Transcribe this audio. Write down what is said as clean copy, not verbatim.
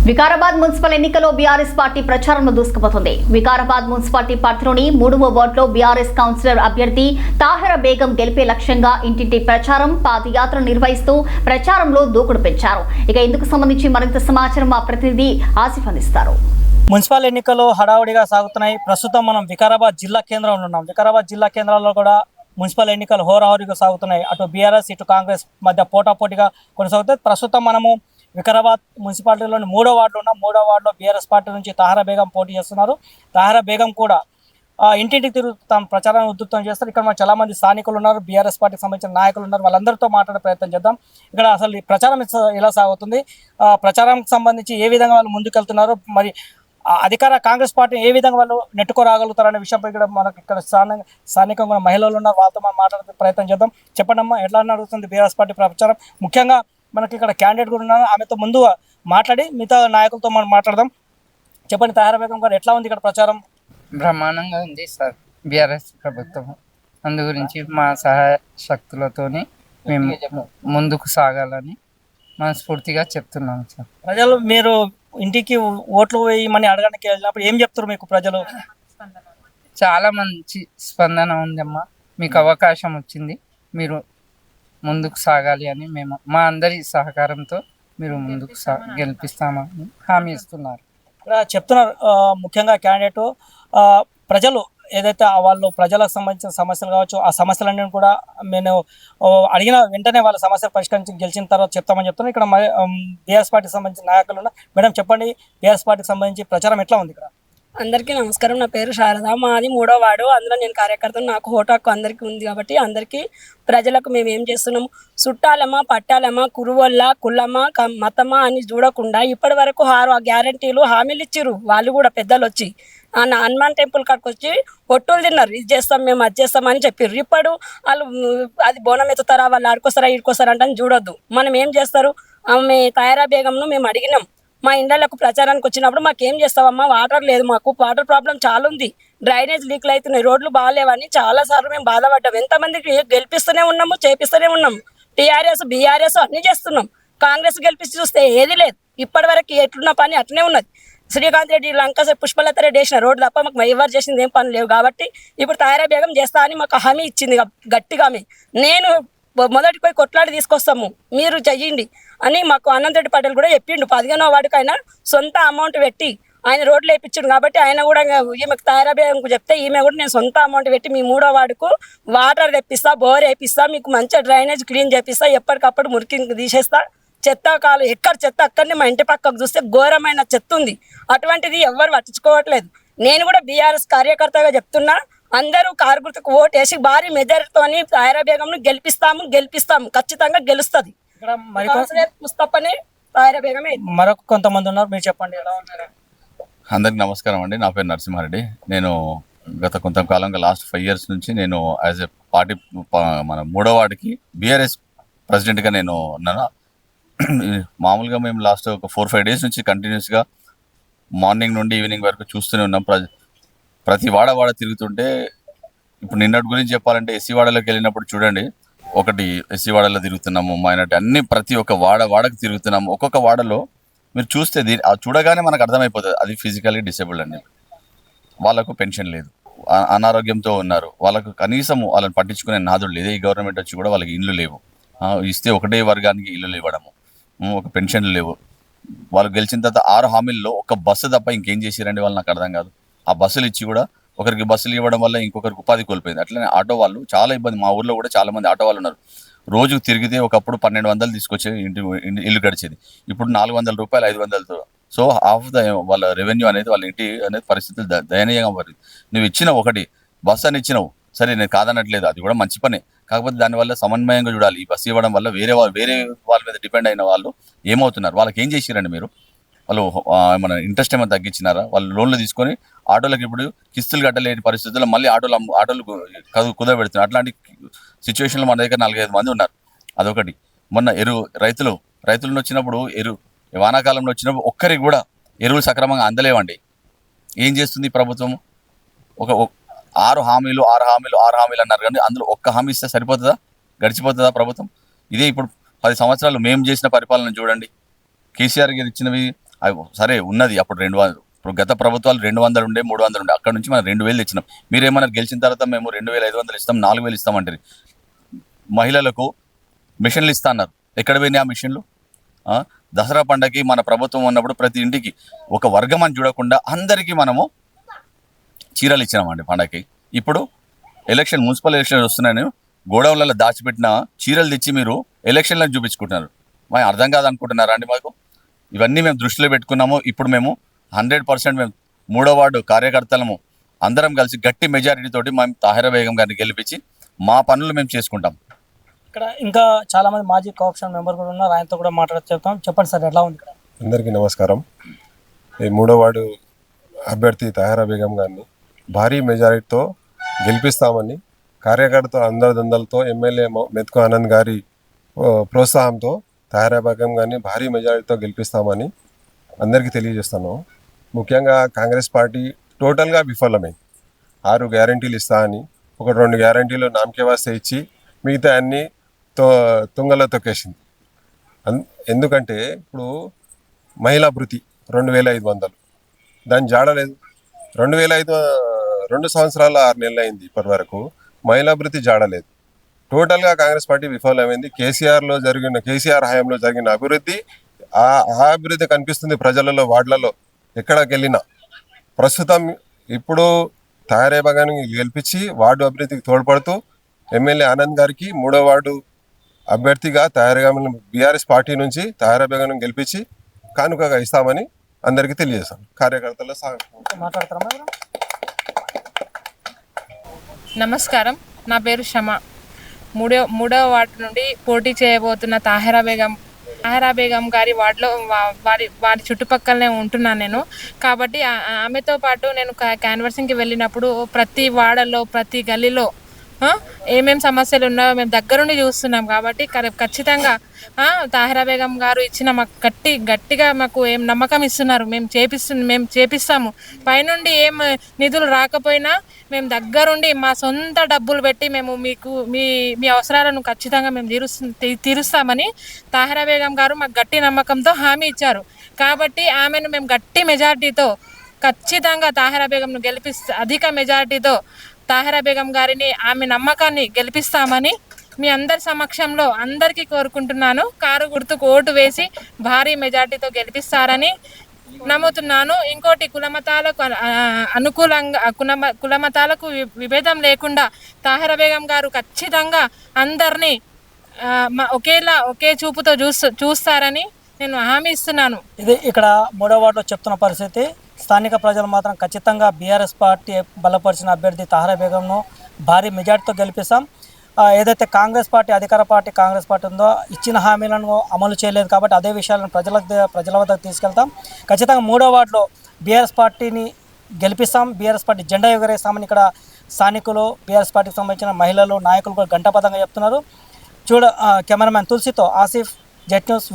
Vikarabad municipal ఎన్నికల్లో BRS party ప్రచారంలో దూసుకుపోతుంది. Vikarabad municipality పరిధిలోని 3వ వార్డులో బీఆర్ఎస్ కౌన్సిలర్ అభ్యర్థి తాహిరా బేగం గెలిపే లక్ష్యంగా ఇంటింటి ప్రచారం, పాదయాత్ర నిర్వహిస్తూ ప్రచారంలో దూకుడు పెంచారు. ఇక ఇందుకు సంబంధించి మరింత సమాచారం మా ప్రతినిధి ఆసిఫ్ అందిస్తారు. మున్సిపల్ ఎన్నికలు హడావుడిగా సాగుతున్నాయి. ప్రస్తుతం మనం వికారాబాద్ జిల్లా కేంద్రంలో ఉన్నాం. వికారాబాద్ జిల్లా కేంద్రాల్లో కూడా మున్సిపల్ ఎన్నికలు హోరాహోరీగా సాగుతున్నాయి. అటు బీఆర్ఎస్ ఇటు కాంగ్రెస్ మధ్య పోటాపోటీగా కొనసాగుతుంది. ప్రస్తుతం మనము వికారాబాద్ మున్సిపాలిటీలోని 3వ వార్డులో ఉన్నాం. 3వ వార్డులో బీఆర్ఎస్ పార్టీ నుంచి తాహిరా బేగం పోటీ చేస్తున్నారు. తాహిరా బేగం కూడా ఇంటింటికి తిరుగుతూ తమ ప్రచారాన్ని ఉధృతం చేస్తారు. ఇక్కడ చాలా మంది స్థానికులు ఉన్నారు, బీఆర్ఎస్ పార్టీకి సంబంధించిన నాయకులు ఉన్నారు. వాళ్ళందరితో మాట్లాడే ప్రయత్నం చేద్దాం. ఇక్కడ అసలు ఈ ప్రచారం ఎలా సాగుతుంది, ప్రచారానికి సంబంధించి ఏ విధంగా వాళ్ళు ముందుకెళ్తున్నారు, మరి అధికార కాంగ్రెస్ పార్టీ ఏ విధంగా వాళ్ళు నెట్టుకోరాగలుగుతారనే విషయంపై ఇక్కడ మనకు ఇక్కడ స్థానికంగా మహిళలు ఉన్నారు. వాళ్ళతో మనం మాట్లాడే ప్రయత్నం చేద్దాం. చెప్పండమ్మా, ఎట్లా నడుస్తుంది బీఆర్ఎస్ పార్టీ ప్రచారం? ముఖ్యంగా మనకి ఇక్కడ క్యాండిడేట్ కూడా ఉన్నారు, ఆమెతో ముందు మాట్లాడి మిగతా నాయకులతో మనం మాట్లాడదాం. చెప్పండి తాహిరా బేగం గారు, ఎట్లా ఉంది ఇక్కడ ప్రచారం? బ్రహ్మాండంగా ఉంది సార్ బీఆర్ఎస్ ప్రభుత్వం. అందు గురించి మా సహాయ శక్తులతోని మేము ముందుకు సాగాలని మనస్ఫూర్తిగా చెప్తున్నాం సార్. ప్రజలు మీరు ఇంటికి ఓట్లు వేయమని అడగడానికి వెళ్ళినప్పుడు ఏం చెప్తారు మీకు ప్రజలు? చాలా మంచి స్పందన ఉందమ్మా, మీకు అవకాశం వచ్చింది, మీరు ముందుకు సాగాలి అని మేము మా అందరి సహకారంతో మీరు ముందుకు గెలిపిస్తామని హామీ ఇస్తున్నారు. ఇక్కడ చెప్తున్నారు ముఖ్యంగా క్యాండిడేట్ ప్రజలు ఏదైతే వాళ్ళు ప్రజలకు సంబంధించిన సమస్యలు కావచ్చు, ఆ సమస్యలన్నీ కూడా నేను అడిగిన వెంటనే వాళ్ళ సమస్యలు పరిష్కరించి గెలిచిన తర్వాత చెప్తామని చెప్తున్నాను. ఇక్కడ బీఆర్ఎస్ పార్టీకి సంబంధించిన నాయకులు ఉన్నారు. మేడం చెప్పండి, బీఆర్ఎస్ పార్టీకి సంబంధించి ప్రచారం ఎట్లా ఉంది ఇక్కడ? అందరికీ నమస్కారం. నా పేరు శారద, మాది 3వ వార్డు. అందులో నేను కార్యకర్తను. నాకు ఓటు హక్కు అందరికీ ఉంది కాబట్టి అందరికీ ప్రజలకు మేము ఏం చేస్తున్నాము, చుట్టాలమా పట్టాలమా కురువల్ల కులమా మతమా అని చూడకుండా ఇప్పటి వరకు 6 గ్యారంటీలు హామీలు ఇచ్చిర్రు. వాళ్ళు కూడా పెద్దలు వచ్చి హనుమాన్ టెంపుల్ కాడికి వచ్చి ఒట్టులు తిన్నారు, ఇది చేస్తాం మేము అది చేస్తామని చెప్పారు. ఇప్పుడు వాళ్ళు అది బోనం ఎత్తుతారా, వాళ్ళు ఆడుకొస్తారా ఈడుకొస్తారా అంటే చూడొద్దు. మనం ఏం చేస్తారు, ఆమె తాహిరా బేగంను మేము అడిగినాం. మా ఇండ్లకు ప్రచారానికి వచ్చినప్పుడు మాకేం చేస్తావమ్మా, వాటర్ లేదు, మాకు వాటర్ ప్రాబ్లం చాలా ఉంది, డ్రైనేజ్ లీక్లు అవుతున్నాయి, రోడ్లు బాగాలేవని చాలాసార్లు మేము బాధపడ్డాం. ఎంతమందికి గెలిపిస్తూనే ఉన్నాము, చేపిస్తూనే ఉన్నాము. టీఆర్ఎస్ బీఆర్ఎస్ అన్నీ చేస్తున్నాం. కాంగ్రెస్ గెలిపించి చూస్తే ఏది లేదు. ఇప్పటి వరకు ఎట్లున్న పని అట్లనే ఉన్నది. శ్రీకాంత్ రెడ్డి, లంక పుష్పలత రెడ్డి వేసిన రోడ్డు తప్ప మాకు ఎవరు చేసింది ఏం పని లేవు. కాబట్టి ఇప్పుడు తాహిరా బేగం చేస్తా అని మాకు హామీ ఇచ్చింది గట్టిగా. నేను మొదటి పోయి కొట్లాడి తీసుకొస్తాము, మీరు చెయ్యండి అని మాకు అనంతరెడ్డి పటేల్ కూడా చెప్పిండు. 15వ వార్డుకైనా సొంత అమౌంట్ పెట్టి ఆయన రోడ్లు వేయించిండు. కాబట్టి ఆయన కూడా ఈమెకు తాహిరా బేగంకు చెప్తే ఈమె కూడా నేను సొంత అమౌంట్ పెట్టి మీ 3వ వార్డుకు వాటర్ తెప్పిస్తా, బోర్ వేపిస్తా, మీకు మంచిగా డ్రైనేజ్ క్లీన్ చేపిస్తా, ఎప్పటికప్పుడు మురికి తీసేస్తా, చెత్త కాలు ఎక్కడ చెత్త అక్కడనే మా ఇంటి పక్కకు చూస్తే ఘోరమైన చెత్త ఉంది. అటువంటిది ఎవరు పట్టించుకోవట్లేదు. నేను కూడా బీఆర్ఎస్ కార్యకర్తగా చెప్తున్నా, అందరూ కారు గుర్తుకు ఓటేసి భారీ మెజారిటీతోని తాహిరా బేగంను గెలిపిస్తాము, ఖచ్చితంగా గెలుస్తుంది. ముస్తఫాని తాహిరా బేగమే. మరొక కొంతమంది ఉన్నారు, మీరు చెప్పండి ఎలా ఉన్నారు? అందరికి నమస్కారం అండి. నా పేరు నరసింహారెడ్డి. నేను గత కొంతకాలంగా లాస్ట్ 5 years నుంచి నేను యాజ్ ఎ పార్టీ మన 3వ వార్డుకి బీఆర్ఎస్ ప్రెసిడెంట్గా నేను ఉన్నాను. మామూలుగా మేము లాస్ట్ ఒక 4-5 days నుంచి కంటిన్యూస్గా మార్నింగ్ నుండి ఈవినింగ్ వరకు చూస్తూనే ఉన్నాం. ప్రతి వాడ తిరుగుతుంటే, ఇప్పుడు నిన్నటి గురించి చెప్పాలంటే ఎస్సీ వాడలోకి వెళ్ళినప్పుడు చూడండి, ఒకటి ఎస్సీ వాడలో తిరుగుతున్నాము, మైనార్టీ అన్ని ప్రతి ఒక్క వాడకు తిరుగుతున్నాము. ఒక్కొక్క వాడలో మీరు చూస్తే చూడగానే మనకు అర్థమైపోతుంది అది ఫిజికల్లీ డిసేబుల్డ్ అని. వాళ్ళకు పెన్షన్ లేదు, అనారోగ్యంతో ఉన్నారు, వాళ్ళకు కనీసం వాళ్ళని పట్టించుకునే నాదుడు లేదు. ఈ గవర్నమెంట్ వచ్చి కూడా వాళ్ళకి ఇళ్ళు లేవు, ఇస్తే ఒకటే వర్గానికి ఇల్లు ఇవ్వడము, ఒక పెన్షన్లు లేవు. వాళ్ళు గెలిచిన తర్వాత 6 హామీల్లో ఒక బస్సు తప్ప ఇంకేం చేసిరండి వాళ్ళు నాకు అర్థం కాదు. ఆ బస్సులు ఇచ్చి కూడా ఒకరికి బస్సులు ఇవ్వడం వల్ల ఇంకొకరికి ఉపాధి కోల్పోయింది. అట్లనే ఆటో వాళ్ళు చాలా ఇబ్బంది. మా ఊర్లో కూడా చాలా మంది ఆటో వాళ్ళు ఉన్నారు. రోజుకు తిరిగితే ఒకప్పుడు 1200 తీసుకొచ్చే ఇల్లు గడిచేది, ఇప్పుడు 400 రూపాయలు 500తో. సో హాఫ్ వాళ్ళ రెవెన్యూ అనేది వాళ్ళ ఇంటి అనేది పరిస్థితులు దయనీయంగా మారింది. నువ్వు ఇచ్చిన ఒకటి బస్సు అని ఇచ్చినావు, సరే నేను కాదనట్లేదు, అది కూడా మంచి పనే. కాకపోతే దానివల్ల సమన్వయంగా చూడాలి. ఈ బస్సు ఇవ్వడం వల్ల వేరే వాళ్ళ మీద డిపెండ్ అయిన వాళ్ళు ఏమవుతున్నారు, వాళ్ళకి ఏం చేసిరండి మీరు? వాళ్ళు ఏమైనా ఇంట్రెస్ట్ ఏమైనా తగ్గించినారా? వాళ్ళు లోన్లు తీసుకొని ఆటోలకు ఇప్పుడు కిస్తులు కట్టలేని పరిస్థితుల్లో మళ్ళీ ఆటోలు కుదరబెడుతున్నారు. అట్లాంటి సిచ్యువేషన్లో మన దగ్గర 4-5 మంది ఉన్నారు. అదొకటి. మొన్న రైతులు వచ్చినప్పుడు వానాకాలంలో వచ్చినప్పుడు ఒక్కరికి కూడా ఎరువులు సక్రమంగా అందలేవండి. ఏం చేస్తుంది ప్రభుత్వం? ఒక 6 హామీలు అన్నారు కానీ అందులో ఒక్క హామీ ఇస్తే సరిపోతుందా? గడిచిపోతుందా ప్రభుత్వం? ఇదే ఇప్పుడు 10 సంవత్సరాలు మేము చేసిన పరిపాలన చూడండి. కేసీఆర్ గారు ఇచ్చినవి సరే ఉన్నది అప్పుడు 200, ఇప్పుడు గత ప్రభుత్వాలు 200 ఉండే 300 ఉండే, అక్కడ నుంచి మనం 2000 తెచ్చినాం. మీరేమన్నారు గెలిచిన తర్వాత మేము 2500 ఇస్తాం, 4000 ఇస్తామంటారు. మహిళలకు మిషన్లు ఇస్తా అన్నారు, ఎక్కడ పోయినాయి ఆ మిషన్లు? దసరా పండగకి మన ప్రభుత్వం ఉన్నప్పుడు ప్రతి ఇంటికి ఒక వర్గం అని చూడకుండా అందరికీ మనము చీరలు ఇచ్చినామండి పండగకి. ఇప్పుడు మున్సిపల్ ఎలక్షన్ వస్తున్నాయని గోడౌన్లలో దాచిపెట్టిన చీరలు తెచ్చి మీరు ఎలక్షన్లను చూపించుకుంటున్నారు. మేము అర్థం కాదనుకుంటున్నారా అండి? మాకు ఇవన్నీ మేము దృష్టిలో పెట్టుకున్నాము. ఇప్పుడు మేము 100% మేము 3వ వార్డు కార్యకర్తలము అందరం కలిసి గట్టి మెజారిటీ తోటి మేము తాహిరా బేగం గారిని గెలిపించి మా పనులు మేము చేసుకుంటాం. ఇక్కడ ఇంకా చాలా మంది మాజీ కోఆప్షన్ మెంబర్ కూడా ఉన్నారు, ఆయనతో కూడా చెప్తాం. చెప్పండి సార్, ఎట్లా ఉంది ఇక్కడ? అందరికీ నమస్కారం. ఈ 3వ వార్డు అభ్యర్థి తాహిరా బేగం గారిని భారీ మెజారిటీతో గెలిపిస్తామని కార్యకర్త అందరిదందలతో ఎమ్మెల్యే మెతుకు ఆనంద్ గారి ప్రోత్సాహంతో తాహిరా బేగం గారిని భారీ మెజారిటీతో గెలిపిస్తామని అందరికీ తెలియజేస్తున్నాం. ముఖ్యంగా కాంగ్రెస్ పార్టీ టోటల్గా విఫలమైంది. 6 గ్యారంటీలు ఇస్తా అని 1-2 గ్యారంటీలు నామకే వాస్తే ఇచ్చి మిగతా అన్నీ తుంగలో తొక్కేసింది. ఎందుకంటే ఇప్పుడు మహిళా భృతి 2500 దాని జాడలేదు. 2 సంవత్సరాల 6 నెలలు అయింది ఇప్పటి వరకు, మహిళా భృతి జాడలేదు. టోటల్గా కాంగ్రెస్ పార్టీ విఫలమైంది. కేసీఆర్ హయాంలో జరిగిన అభివృద్ధి, ఆ అభివృద్ధి కనిపిస్తుంది ప్రజలలో, వార్డులలో ఎక్కడికి వెళ్ళినా. ప్రస్తుతం ఇప్పుడు తాహిరా బేగంని గెలిపించి వార్డు అభివృద్ధికి తోడ్పడుతూ ఎమ్మెల్యే ఆనంద్ గారికి 3వ వార్డు అభ్యర్థిగా బీఆర్ఎస్ పార్టీ నుంచి తాహిరా బేగంని గెలిపించి కానుకగా ఇస్తామని అందరికీ తెలియజేస్తాం. కార్యకర్తల మాట్లాడతారా? నమస్కారం, నా పేరు షమ. 3వ వార్డు నుండి పోటీ చేయబోతున్న తాహిరా బేగం గారి వార్డులో వారి చుట్టుపక్కలనే ఉంటున్నాను నేను. కాబట్టి ఆమెతో పాటు నేను క్యాన్వర్సింగ్కి వెళ్ళినప్పుడు ప్రతి వాడలో ప్రతి గల్లీలో ఏమేమి సమస్యలు ఉన్నాయో మేము దగ్గరుండి చూస్తున్నాం. కాబట్టి ఖచ్చితంగా తాహిరా బేగం గారు ఇచ్చిన మాకు గట్టిగా మాకు ఏం నమ్మకం ఇస్తున్నారు. మేము చేపిస్తాము. పైనుండి ఏం నిధులు రాకపోయినా మేము దగ్గరుండి మా సొంత డబ్బులు పెట్టి మేము మీకు మీ అవసరాలను ఖచ్చితంగా మేము తీరుస్తామని తాహిరా బేగం గారు మాకు గట్టి నమ్మకంతో హామీ ఇచ్చారు. కాబట్టి ఆమెను మేము గట్టి మెజార్టీతో ఖచ్చితంగా తాహిరా బేగంను అధిక మెజార్టీతో తాహిరా బేగం గారిని, ఆమె నమ్మకాన్ని గెలిపిస్తామని మీ అందరి సమక్షంలో అందరికీ కోరుకుంటున్నాను. కారు గుర్తుకు ఓటు వేసి భారీ మెజార్టీతో గెలిపిస్తారని నమ్ముతున్నాను. ఇంకోటి, కులమతాలకు విభేదం లేకుండా తాహిరా బేగం గారు ఖచ్చితంగా అందరినీ ఒకే చూపుతో చూస్తారని నేను హామీ ఇస్తున్నాను. ఇది ఇక్కడ 3వ వార్డులో చెప్తున్న పరిస్థితి. స్థానిక ప్రజలు మాత్రం ఖచ్చితంగా బీఆర్ఎస్ పార్టీ బలపరిచిన అభ్యర్థి తాహిరా బేగంను భారీ మెజార్టీతో గెలిపిస్తాం. ఏదైతే అధికార పార్టీ కాంగ్రెస్ పార్టీ ఉందో ఇచ్చిన హామీలను అమలు చేయలేదు కాబట్టి అదే విషయాలను ప్రజల వద్దకు తీసుకెళ్తాం. ఖచ్చితంగా 3వ వార్డులో బీఆర్ఎస్ పార్టీని గెలిపిస్తాం, బీఆర్ఎస్ పార్టీ జెండా ఎగరేస్తామని ఇక్కడ స్థానికులు, బీఆర్ఎస్ పార్టీకి సంబంధించిన మహిళలు, నాయకులు కూడా గంటాపదంగా చెప్తున్నారు. కెమెరామ్యాన్ తులసితో ఆసిఫ్, జెట్ న్యూస్.